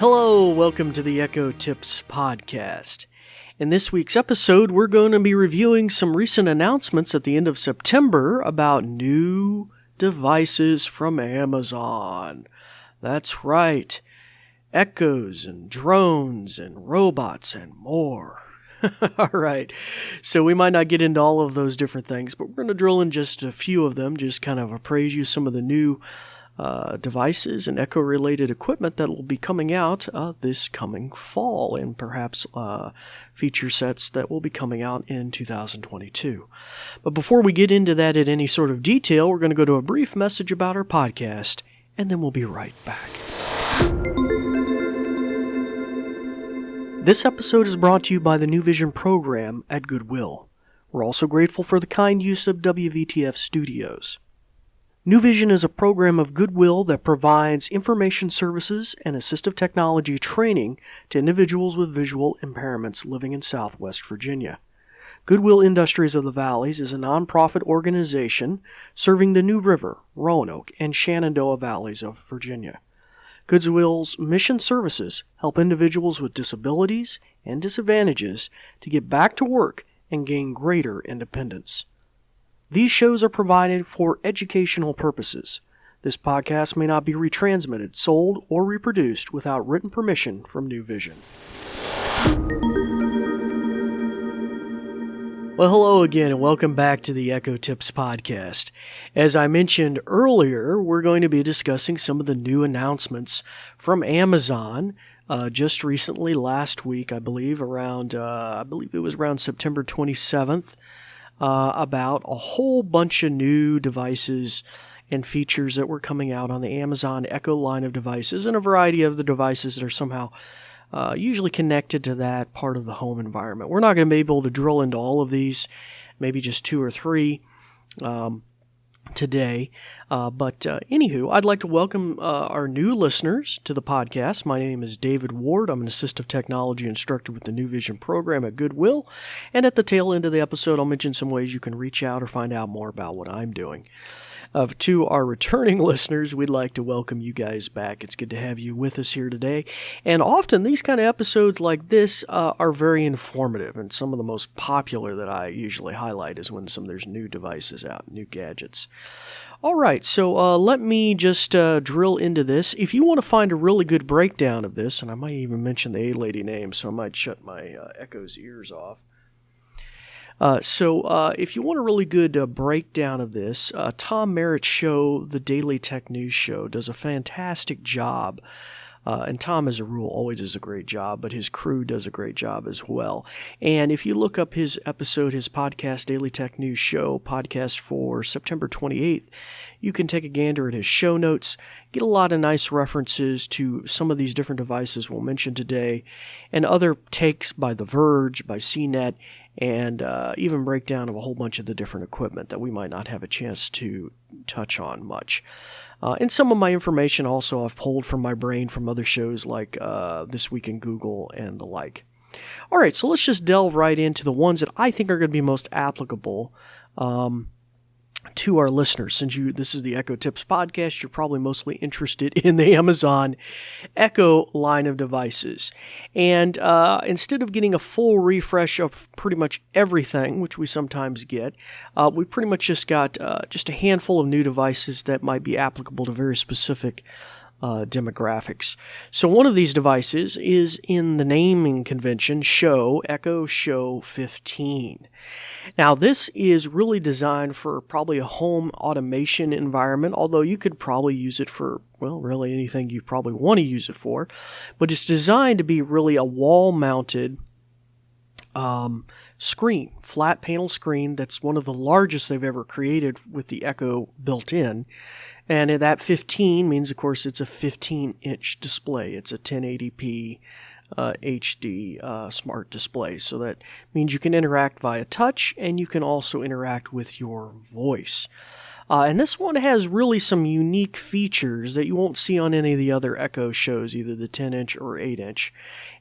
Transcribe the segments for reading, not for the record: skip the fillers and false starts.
Hello, welcome to the Echo Tips Podcast. In this week's episode, we're going to be reviewing some recent announcements at the end of September about new devices from Amazon. That's right, Echoes and drones and robots and more. All right, so we might not get into all of those different things, but we're going to drill in just a few of them, just kind of appraise you some of the new devices and Echo-related equipment that will be coming out this coming fall, and perhaps feature sets that will be coming out in 2022. But before we get into that in any sort of detail, we're going to go to a brief message about our podcast, and then we'll be right back. This episode is brought to you by the New Vision program at Goodwill. We're also grateful for the kind use of WVTF Studios. New Vision is a program of Goodwill that provides information services and assistive technology training to individuals with visual impairments living in Southwest Virginia. Goodwill Industries of the Valleys is a nonprofit organization serving the New River, Roanoke, and Shenandoah Valleys of Virginia. Goodwill's mission services help individuals with disabilities and disadvantages to get back to work and gain greater independence. These shows are provided for educational purposes. This podcast may not be retransmitted, sold, or reproduced without written permission from New Vision. Well, hello again, and welcome back to the Echo Tips Podcast. As I mentioned earlier, we're going to be discussing some of the new announcements from Amazon just recently, last week, I believe it was around September 27th. About a whole bunch of new devices and features that were coming out on the Amazon Echo line of devices, and a variety of the devices that are somehow usually connected to that part of the home environment. We're not going to be able to drill into all of these, maybe just two or three today. But anywho, I'd like to welcome our new listeners to the podcast. My name is David Ward. I'm an assistive technology instructor with the New Vision program at Goodwill. And at the tail end of the episode, I'll mention some ways you can reach out or find out more about what I'm doing. To our returning listeners, we'd like to welcome you guys back. It's good to have you with us here today. And often these kind of episodes like this are very informative, and some of the most popular that I usually highlight is when there's new devices out, new gadgets. All right, so let me just drill into this. If you want to find a really good breakdown of this, and I might even mention the A-Lady name, so I might shut my Echo's ears off. If you want a really good breakdown of this, Tom Merritt's show, The Daily Tech News Show, does a fantastic job. And Tom, as a rule, always does a great job, but his crew does a great job as well. And if you look up his episode, his podcast, Daily Tech News Show, podcast for September 28th, you can take a gander at his show notes, get a lot of nice references to some of these different devices we'll mention today, and other takes by The Verge, by CNET, and even breakdown of a whole bunch of the different equipment that we might not have a chance to touch on much. And some of my information also I've pulled from my brain from other shows like This Week in Google and the like. All right, so let's just delve right into the ones that I think are going to be most applicable to our listeners. Since this is the Echo Tips Podcast, you're probably mostly interested in the Amazon Echo line of devices. And instead of getting a full refresh of pretty much everything, which we sometimes get, we pretty much just got just a handful of new devices that might be applicable to very specific demographics. So one of these devices is in the naming convention Echo Show 15. Now this is really designed for probably a home automation environment, although you could probably use it for, well, really anything you probably want to use it for. But it's designed to be really a wall-mounted screen, flat panel screen that's one of the largest they've ever created with the Echo built in. And that 15 means, of course, it's a 15-inch display. It's a 1080p HD smart display. So that means you can interact via touch, and you can also interact with your voice. And this one has really some unique features that you won't see on any of the other Echo shows, either the 10-inch or 8-inch.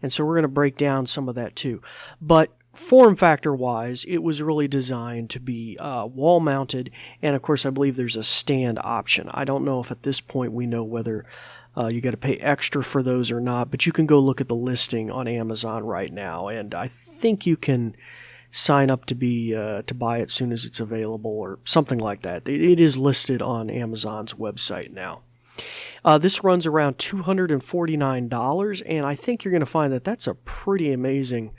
And so we're going to break down some of that too. But form factor wise, it was really designed to be wall mounted, and of course I believe there's a stand option. I don't know if at this point we know whether You got to pay extra for those or not, but you can go look at the listing on Amazon right now, and I think you can sign up to buy it as soon as it's available or something like that. It is listed on Amazon's website now. This runs around $249, and I think you're going to find that that's a pretty amazing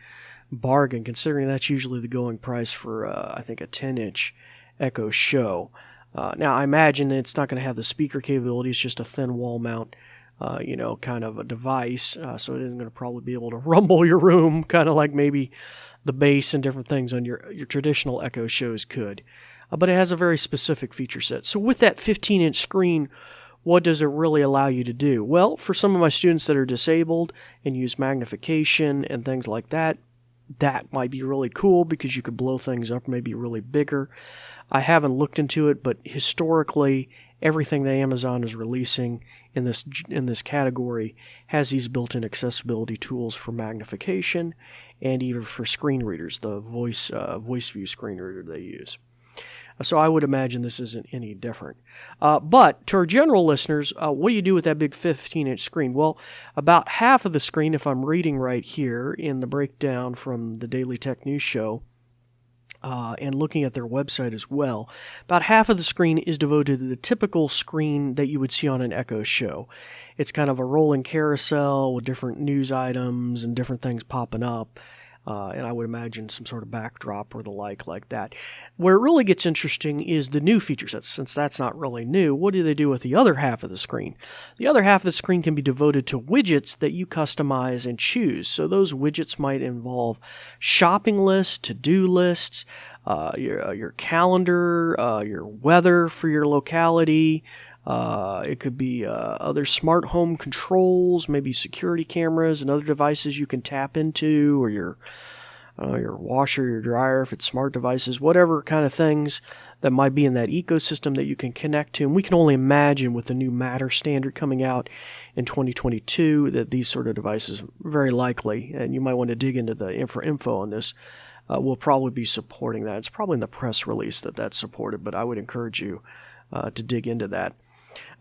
bargain, considering that's usually the going price for, I think, a 10-inch Echo Show. Now, I imagine it's not going to have the speaker capability. It's just a thin wall mount, kind of a device, so it isn't going to probably be able to rumble your room, kind of like maybe the bass and different things on your traditional Echo Shows could. But it has a very specific feature set. So with that 15-inch screen, what does it really allow you to do? Well, for some of my students that are disabled and use magnification and things like that, that might be really cool because you could blow things up maybe really bigger. I haven't looked into it, but historically, everything that Amazon is releasing in this category has these built-in accessibility tools for magnification and even for screen readers, the voice view screen reader they use. So I would imagine this isn't any different. But to our general listeners, what do you do with that big 15-inch screen? Well, about half of the screen, if I'm reading right here in the breakdown from the Daily Tech News Show, and looking at their website as well, about half of the screen is devoted to the typical screen that you would see on an Echo Show. It's kind of a rolling carousel with different news items and different things popping up. And I would imagine some sort of backdrop or the like that. Where it really gets interesting is the new feature sets. Since that's not really new, what do they do with the other half of the screen? The other half of the screen can be devoted to widgets that you customize and choose. So those widgets might involve shopping lists, to-do lists, your calendar, your weather for your locality. It could be other smart home controls, maybe security cameras and other devices you can tap into, or your washer, your dryer, if it's smart devices, whatever kind of things that might be in that ecosystem that you can connect to. And we can only imagine with the new Matter standard coming out in 2022 that these sort of devices very likely, and you might want to dig into the info on this, will probably be supporting that. It's probably in the press release that that's supported, but I would encourage you to dig into that.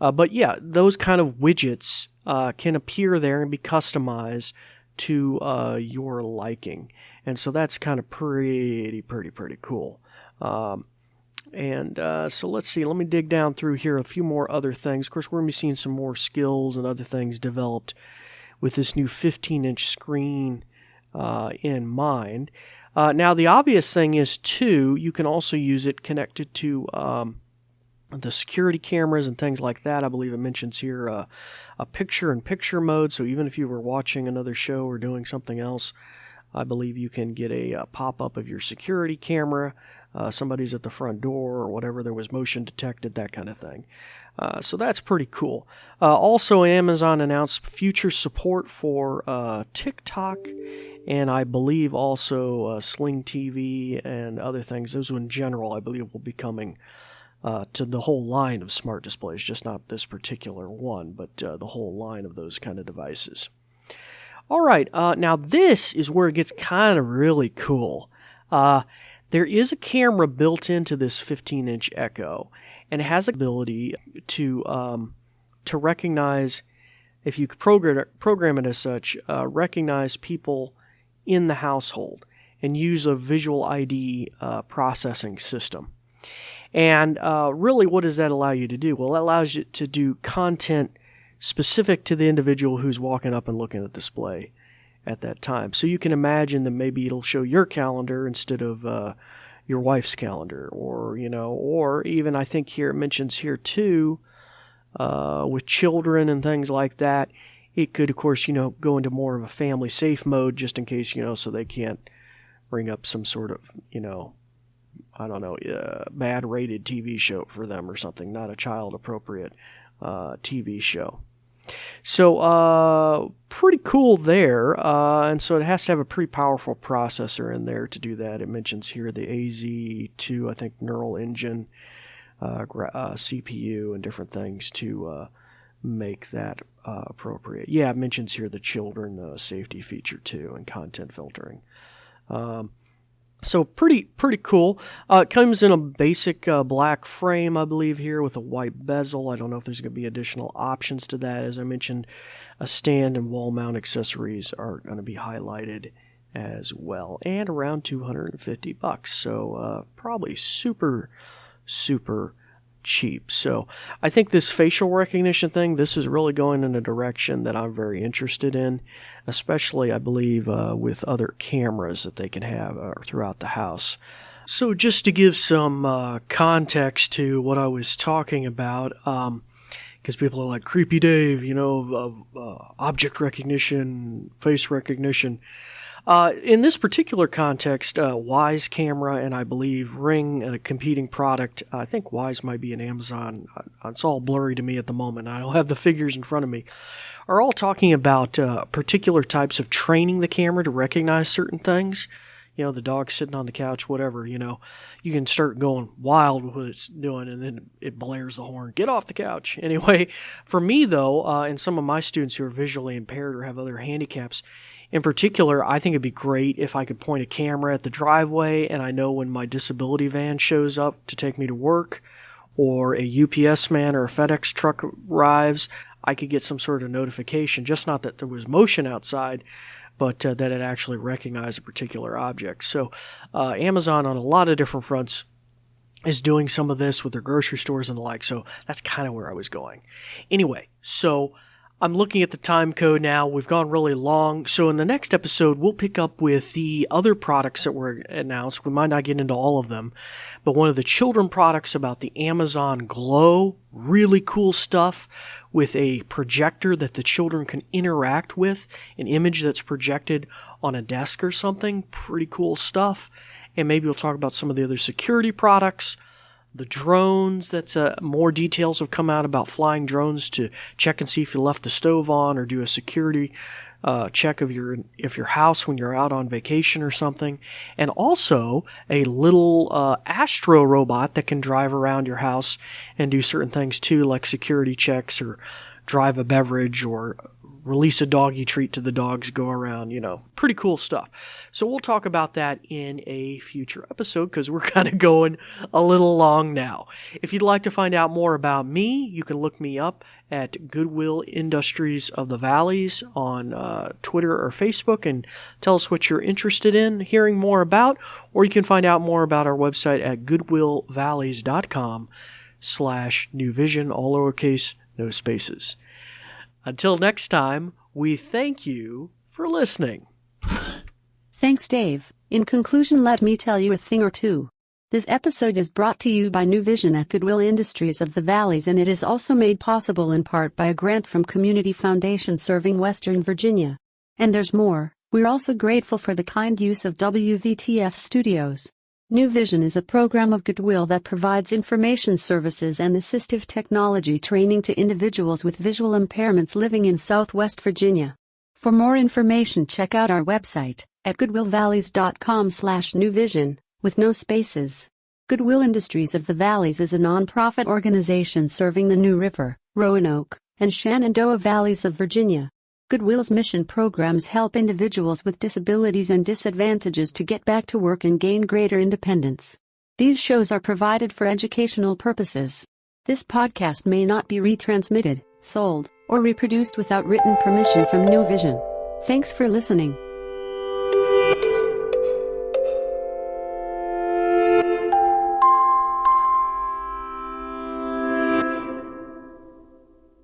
But yeah, those kind of widgets can appear there and be customized to your liking. And so that's kind of pretty cool. So let's see. Let me dig down through here a few more other things. Of course, we're going to be seeing some more skills and other things developed with this new 15-inch screen in mind. Now, the obvious thing is, too, you can also use it connected to the security cameras and things like that. I believe it mentions here a picture-in-picture mode, so even if you were watching another show or doing something else, I believe you can get a pop-up of your security camera, somebody's at the front door or whatever, there was motion detected, that kind of thing. So that's pretty cool. Also, Amazon announced future support for TikTok, and I believe also Sling TV and other things. Those in general, I believe, will be coming to the whole line of smart displays, just not this particular one, but the whole line of those kind of devices. All right, now this is where it gets kind of really cool. There is a camera built into this 15-inch Echo, and it has the ability to recognize, if you could program it as such, recognize people in the household and use a visual ID processing system. And really, what does that allow you to do? Well, it allows you to do content specific to the individual who's walking up and looking at the display at that time. So you can imagine that maybe it'll show your calendar instead of your wife's calendar, or even I think here it mentions here too, with children and things like that. It could, of course, go into more of a family safe mode just in case, so they can't bring up some sort of, bad rated TV show for them or something, not a child appropriate TV show. So pretty cool there, and so it has to have a pretty powerful processor in there to do that. It mentions here the AZ2, I think, neural engine, CPU, and different things to make that appropriate. Yeah, it mentions here the children safety feature too, and content filtering. So pretty cool. It comes in a basic black frame, I believe, here with a white bezel. I don't know if there's going to be additional options to that. As I mentioned, a stand and wall mount accessories are going to be highlighted as well, and around $250. So probably super cheap. So I think this facial recognition thing, this is really going in a direction that I'm very interested in, especially I believe with other cameras that they can have throughout the house. So just to give some context to what I was talking about, because people are like, Creepy Dave, object recognition, face recognition. In this particular context, Wyze camera and I believe Ring, a competing product, I think Wyze might be an Amazon, it's all blurry to me at the moment, I don't have the figures in front of me, are all talking about particular types of training the camera to recognize certain things. The dog sitting on the couch, whatever, you can start going wild with what it's doing and then it blares the horn, get off the couch. Anyway, for me though, and some of my students who are visually impaired or have other handicaps, in particular, I think it'd be great if I could point a camera at the driveway and I know when my disability van shows up to take me to work, or a UPS man or a FedEx truck arrives, I could get some sort of notification, just not that there was motion outside, but that it actually recognized a particular object. So Amazon on a lot of different fronts is doing some of this with their grocery stores and the like, so that's kind of where I was going. Anyway, so I'm looking at the time code now. We've gone really long. So in the next episode, we'll pick up with the other products that were announced. We might not get into all of them, but one of the children products about the Amazon Glow, really cool stuff with a projector that the children can interact with, an image that's projected on a desk or something. Pretty cool stuff. And maybe we'll talk about some of the other security products. The drones, more details have come out about flying drones to check and see if you left the stove on, or do a security check of your house when you're out on vacation or something. And also a little Astro robot that can drive around your house and do certain things too, like security checks or drive a beverage or release a doggy treat to the dogs, go around, pretty cool stuff. So we'll talk about that in a future episode because we're kind of going a little long now. If you'd like to find out more about me, you can look me up at Goodwill Industries of the Valleys on Twitter or Facebook and tell us what you're interested in hearing more about, or you can find out more about our website at goodwillvalleys.com/newvision, all lowercase, no spaces. Until next time, we thank you for listening. Thanks, Dave. In conclusion, let me tell you a thing or two. This episode is brought to you by New Vision at Goodwill Industries of the Valleys, and it is also made possible in part by a grant from Community Foundation serving Western Virginia. And there's more. We're also grateful for the kind use of WVTF Studios. New Vision is a program of Goodwill that provides information services and assistive technology training to individuals with visual impairments living in Southwest Virginia. For more information, check out our website at goodwillvalleys.com/newvision, with no spaces. Goodwill Industries of the Valleys is a nonprofit organization serving the New River, Roanoke, and Shenandoah Valleys of Virginia. Goodwill's mission programs help individuals with disabilities and disadvantages to get back to work and gain greater independence. These shows are provided for educational purposes. This podcast may not be retransmitted, sold, or reproduced without written permission from New Vision. Thanks for listening.